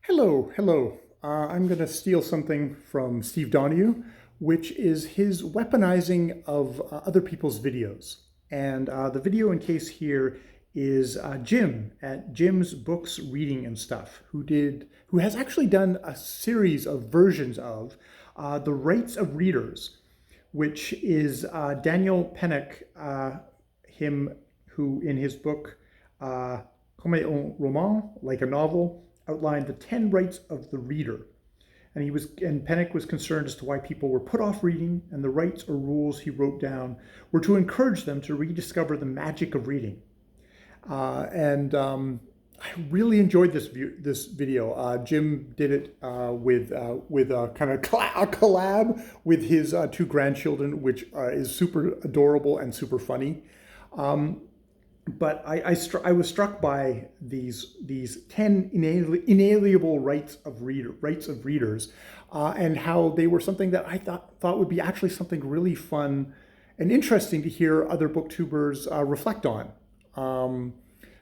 Hello. I'm going to steal something from Steve Donahue, which is his weaponizing of other people's videos. And the video in case here is Jim at Jim's Books, Reading and Stuff, who has actually done a series of versions of the Rights of Readers, which is Daniel Pennock, him who in his book Comme un roman, like a novel, outlined the 10 rights of the reader. And Pennock was concerned as to why people were put off reading, and the rights or rules he wrote down were to encourage them to rediscover the magic of reading. I really enjoyed this video. Jim did it with kind of a collab with his two grandchildren, which is super adorable and super funny. But I was struck by these 10 inalienable rights of readers, and how they were something that I thought would be actually something really fun and interesting to hear other booktubers reflect on.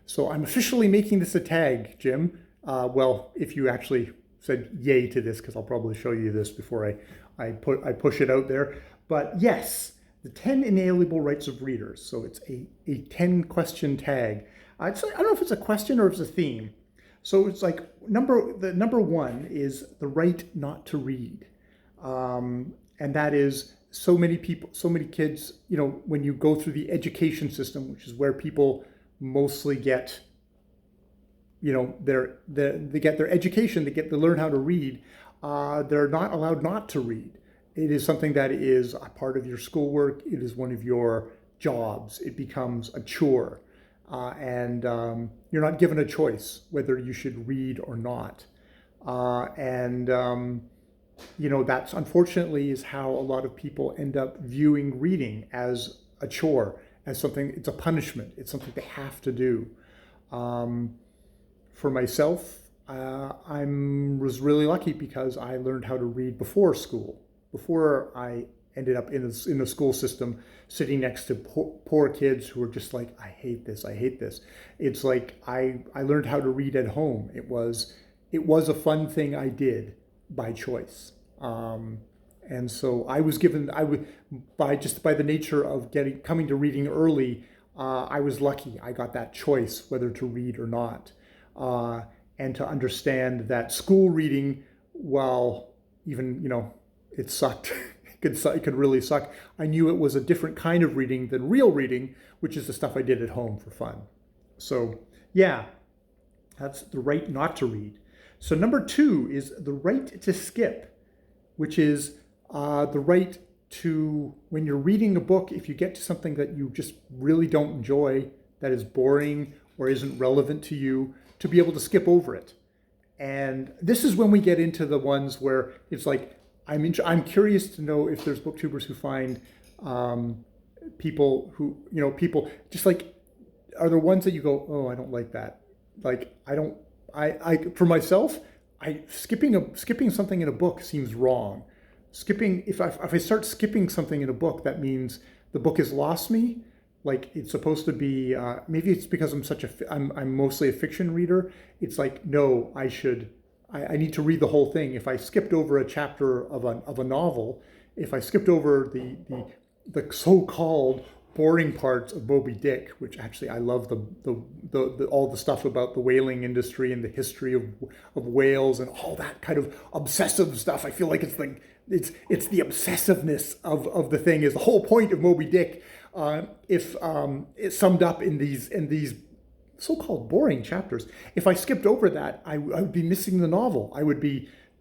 So I'm officially making this a tag, Jim. Well, if you actually said yay to this, because I'll probably show you this before I push it out there. But yes. The 10 inalienable rights of readers. So it's a 10 question tag. I don't know if it's a question or if it's a theme. So it's like the number one is the right not to read. And that is so many kids, when you go through the education system, which is where people mostly get, they get their education, they learn how to read. They're not allowed not to read. It is something that is a part of your schoolwork. It is one of your jobs. It becomes a chore. And you're not given a choice whether you should read or not. That's unfortunately is how a lot of people end up viewing reading as a chore, as something, it's a punishment. It's something they have to do. For myself, I was really lucky because I learned how to read before school. Before I ended up in the school system, sitting next to poor kids who were just like, I hate this. It's like I learned how to read at home. It was a fun thing I did by choice. And so I was given, by the nature of coming to reading early, I was lucky. I got that choice whether to read or not. And to understand that school reading, while even, it sucked. It could really suck. I knew it was a different kind of reading than real reading, which is the stuff I did at home for fun. So yeah, that's the right not to read. So number two is the right to skip, which is the right to, when you're reading a book, if you get to something that you just really don't enjoy, that is boring or isn't relevant to you, to be able to skip over it. And this is when we get into the ones where it's like, I'm curious to know if there's booktubers who find people who, people just like, are there ones that you go, oh, I don't like that. Like, for myself, skipping something in a book seems wrong. If I start skipping something in a book, that means the book has lost me. Like, it's supposed to be, maybe it's because I'm mostly a fiction reader. It's like, no, I need to read the whole thing. If I skipped over a chapter of a novel, if I skipped over the so-called boring parts of Moby Dick, which actually I love all the stuff about the whaling industry and the history of whales and all that kind of obsessive stuff. I feel like it's the obsessiveness of the thing is the whole point of Moby Dick. If it's summed up in these so-called boring chapters. If I skipped over that, I would be missing the novel.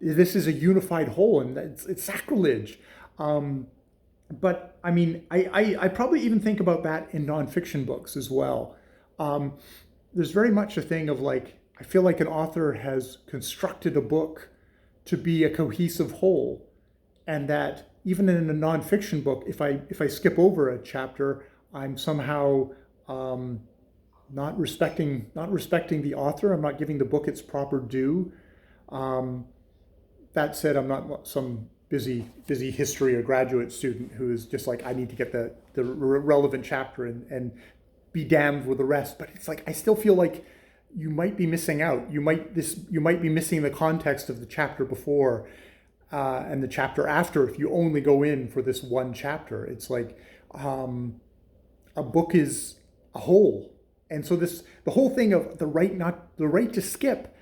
This is a unified whole, and it's sacrilege. But I mean, I probably even think about that in nonfiction books as well. There's very much a thing of like, I feel like an author has constructed a book to be a cohesive whole, and that even in a nonfiction book, if I skip over a chapter, I'm somehow not respecting the author. I'm not giving the book its proper due. That said, I'm not some busy history or graduate student who is just like, I need to get the relevant chapter and be damned with the rest. But it's like, I still feel like you might be missing out. You might be missing the context of the chapter before and the chapter after if you only go in for this one chapter. It's like a book is a whole, and so the whole thing of the right to skip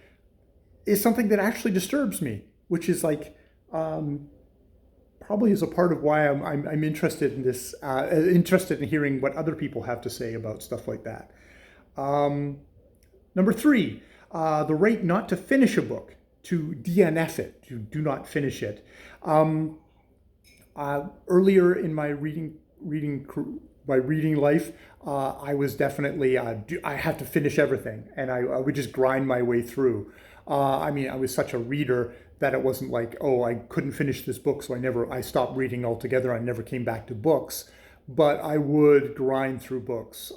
is something that actually disturbs me, which is like probably is a part of why I'm interested in this, interested in hearing what other people have to say about stuff like that. Number 3, the right not to finish a book, to DNF it, to do not finish it. Earlier in my reading life, I was definitely I have to finish everything, and I would just grind my way through. I mean, I was such a reader that it wasn't like, oh, I couldn't finish this book, so I stopped reading altogether. I never came back to books, but I would grind through books.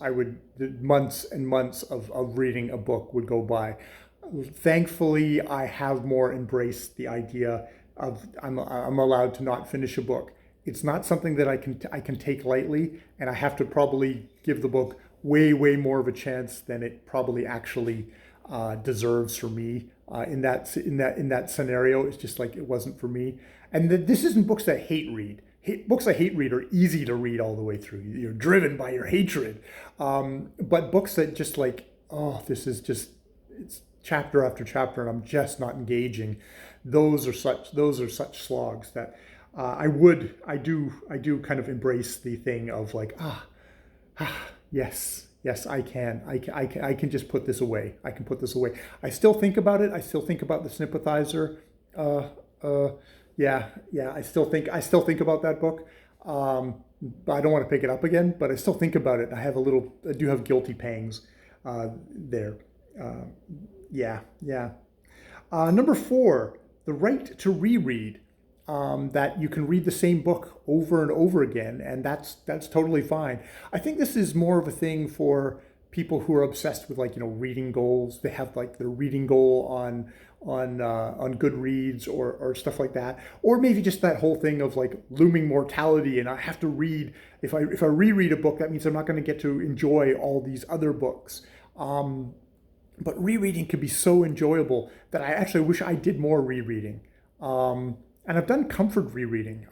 Months and months of reading a book would go by. Thankfully, I have more embraced the idea of I'm allowed to not finish a book. It's not something that I can take lightly, and I have to probably give the book way more of a chance than it probably actually deserves for me. In that scenario, it's just like it wasn't for me. And this isn't books that I hate read. Books I hate read are easy to read all the way through. You're driven by your hatred. But books that just like, oh, this is just, it's chapter after chapter, and I'm just not engaging. Those are such slogs that I do kind of embrace the thing of like, yes, I can just put this away. I can put this away. I still think about it. I still think about the Sympathizer. I still think about that book. But I don't want to pick it up again, but I still think about it. I do have guilty pangs there. Number 4, the right to reread. That you can read the same book over and over again, and that's totally fine. I think this is more of a thing for people who are obsessed with, like, reading goals. They have like their reading goal on Goodreads or stuff like that, or maybe just that whole thing of like looming mortality, and I have to read. If I reread a book, that means I'm not going to get to enjoy all these other books. But rereading can be so enjoyable that I actually wish I did more rereading. And I've done comfort rereading.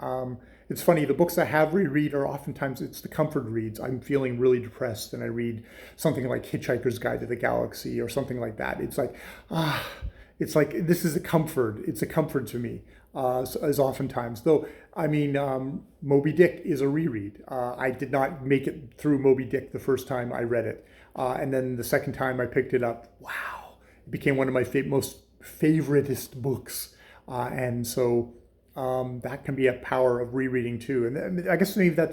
It's funny, the books I have reread are oftentimes, it's the comfort reads. I'm feeling really depressed and I read something like Hitchhiker's Guide to the Galaxy or something like that. It's like, this is a comfort. It's a comfort to me, as oftentimes. Though, I mean, Moby Dick is a reread. I did not make it through Moby Dick the first time I read it. And then the second time I picked it up, wow, it became one of my most favoritist books. And so that can be a power of rereading too. And I guess maybe I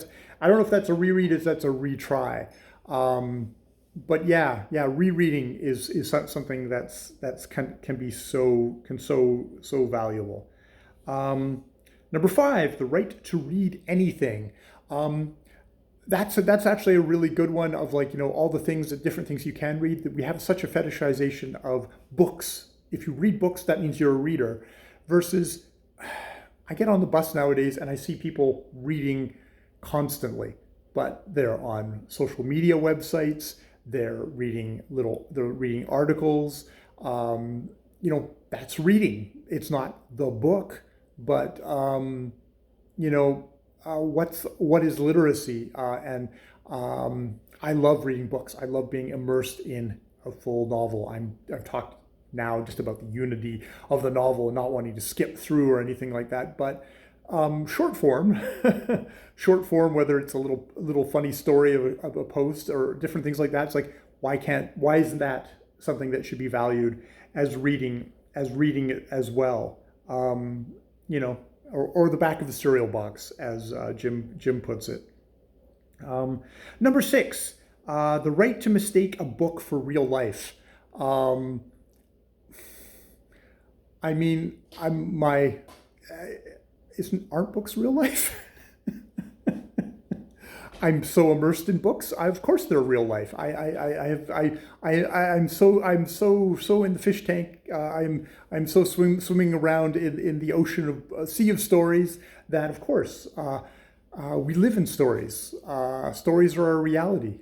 don't know if that's a reread, if that's a retry. But yeah, rereading is something that's can be so valuable. Number 5, the right to read anything. That's actually a really good one of, like, all the different things you can read. That we have such a fetishization of books. If you read books, that means you're a reader. Versus, I get on the bus nowadays and I see people reading constantly, but they're on social media websites. They're reading articles. That's reading. It's not the book, but what is literacy? And I love reading books. I love being immersed in a full novel. I've talked now just about the unity of the novel and not wanting to skip through or anything like that. But short form, whether it's a little funny story of a post or different things like that, it's like, why isn't that something that should be valued as reading it as well? Or the back of the cereal box, as Jim puts it. Number 6, the right to mistake a book for real life. I mean, aren't books real life? I'm so immersed in books. Of course, they're real life. I'm so in the fish tank. I'm so swimming around in the ocean of sea of stories that, of course, we live in stories. Stories are our reality.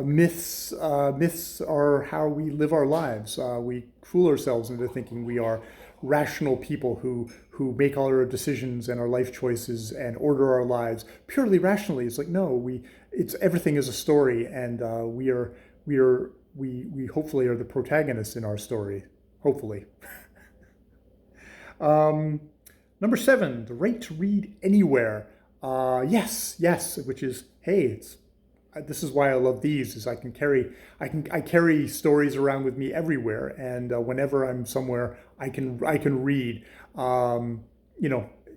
Myths are how we live our lives. We fool ourselves into thinking we are rational people who make all our decisions and our life choices and order our lives purely rationally. It's like, no, it's everything is a story, and we hopefully are the protagonists in our story. Hopefully. Number 7, the right to read anywhere. Yes, which is, hey, this is why I love these, is I carry stories around with me everywhere, and whenever I'm somewhere, I can read.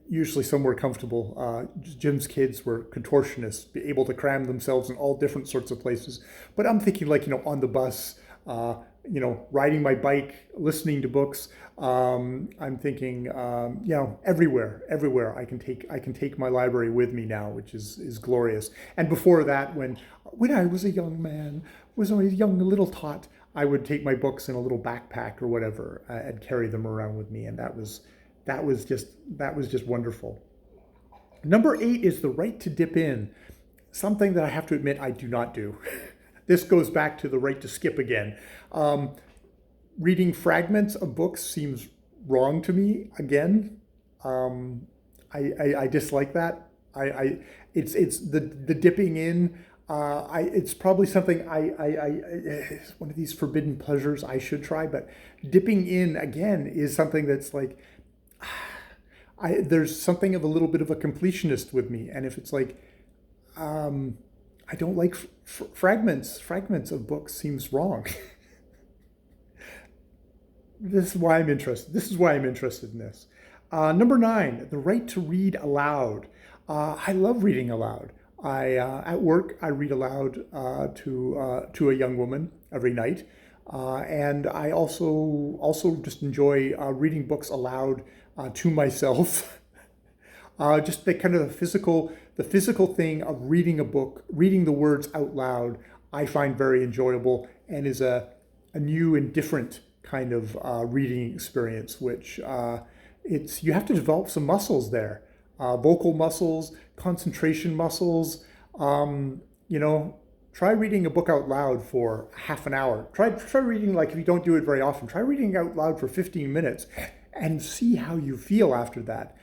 Usually somewhere comfortable. Jim's kids were contortionists, be able to cram themselves in all different sorts of places. But I'm thinking, like, on the bus, riding my bike, listening to books. I'm thinking, everywhere I can take my library with me now, which is glorious. And before that, when I was a young man, was a young little tot, I would take my books in a little backpack or whatever, and carry them around with me, and that was just wonderful. Number 8 is the right to dip in, something that I have to admit I do not do. This goes back to the right to skip again. Reading fragments of books seems wrong to me. Again, I dislike that. It's the dipping in. It's probably something it's one of these forbidden pleasures I should try. But dipping in again is something that's like, there's something of a little bit of a completionist with me, and if it's like, I don't like fragments of books seems wrong. This is why I'm interested in this. Number 9, the right to read aloud. I love reading aloud. At work, I read aloud to a young woman every night, and I also just enjoy reading books aloud to myself. Just the kind of the physical thing of reading a book, reading the words out loud, I find very enjoyable, and is a new and different kind of reading experience, which you have to develop some muscles there, vocal muscles, concentration muscles. Try reading a book out loud for half an hour. Try reading, like, if you don't do it very often, try reading out loud for 15 minutes and see how you feel after that.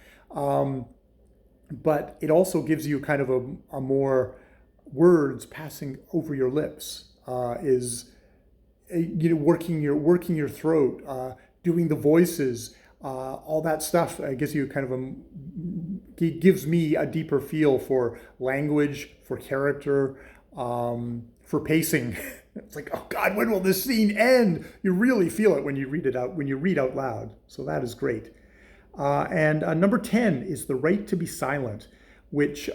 But it also gives you kind of a more words passing over your lips, working your throat, doing the voices, all that stuff gives you kind of gives me a deeper feel for language, for character, for pacing. It's like, oh God, when will this scene end? You really feel it when you read out loud. So that is great. And number 10 is the right to be silent, which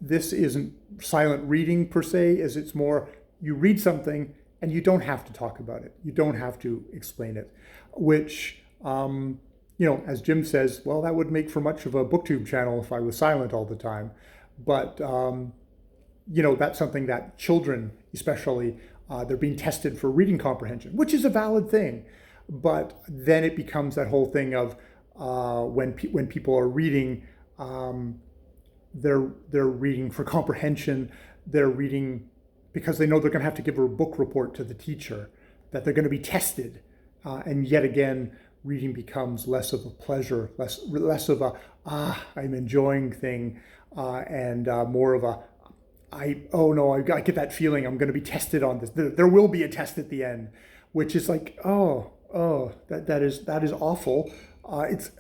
this isn't silent reading per se, as it's more, you read something and you don't have to talk about it. You don't have to explain it, which, as Jim says, well, that would make for much of a BookTube channel if I was silent all the time. But, that's something that children, especially, they're being tested for reading comprehension, which is a valid thing. But then it becomes that whole thing of, when people are reading, they're reading for comprehension. They're reading because they know they're going to have to give a book report to the teacher, that they're going to be tested, and yet again, reading becomes less of a pleasure, less of a I'm enjoying thing, and more of a I get that feeling I'm going to be tested on this. There will be a test at the end, which is like, that is awful. It's,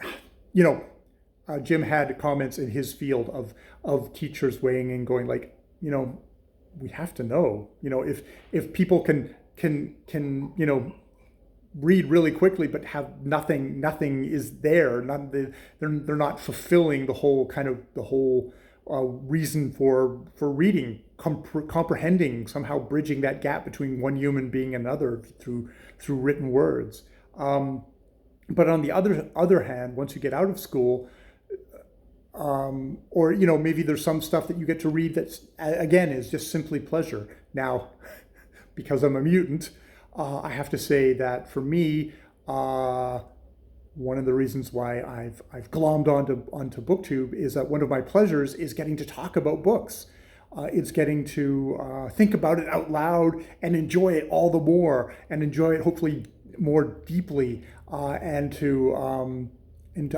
Jim had comments in his field of teachers weighing in, going like, we have to know, if people can read really quickly but have nothing is there, they're not fulfilling the whole reason for reading, comprehending, somehow bridging that gap between one human being and another through written words. But on the other hand, once you get out of school, or maybe there's some stuff that you get to read that's, again, is just simply pleasure. Now, because I'm a mutant, I have to say that for me, one of the reasons why I've glommed onto BookTube is that one of my pleasures is getting to talk about books. It's getting to think about it out loud and enjoy it all the more, and enjoy it hopefully more deeply, and to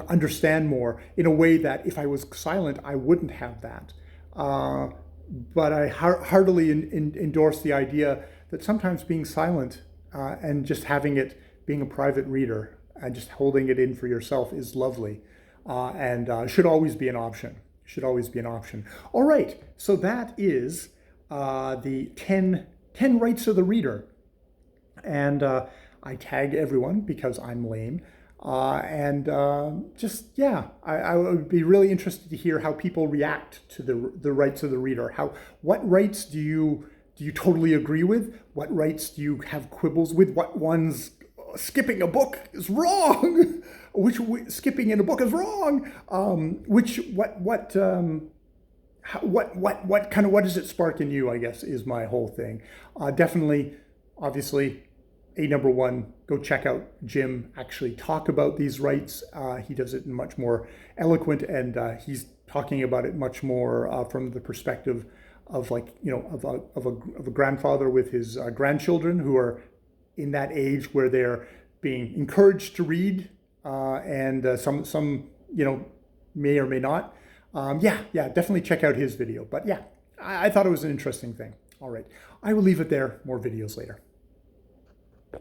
understand more in a way that if I was silent, I wouldn't have that. But I heartily endorse the idea that sometimes being silent and just having it, being a private reader and just holding it in for yourself is lovely, and should always be an option. Should always be an option. All right, so that is the 10 rights of the reader. And I tagged everyone because I'm lame. Just, yeah, I would be really interested to hear how people react to the rights of the reader. What rights do you totally agree with? What rights do you have quibbles with? What ones skipping a book is wrong? Skipping in a book is wrong? What does it spark in you, I guess, is my whole thing. Definitely, obviously, number one, go check out Jim actually talk about these rights. He does it in much more eloquent, and he's talking about it much more from the perspective of, like, you know, of a grandfather with his grandchildren who are in that age where they're being encouraged to read, and some you know, may or may not. Yeah, definitely check out his video. But yeah, I thought it was an interesting thing. All right, I will leave it there. More videos later.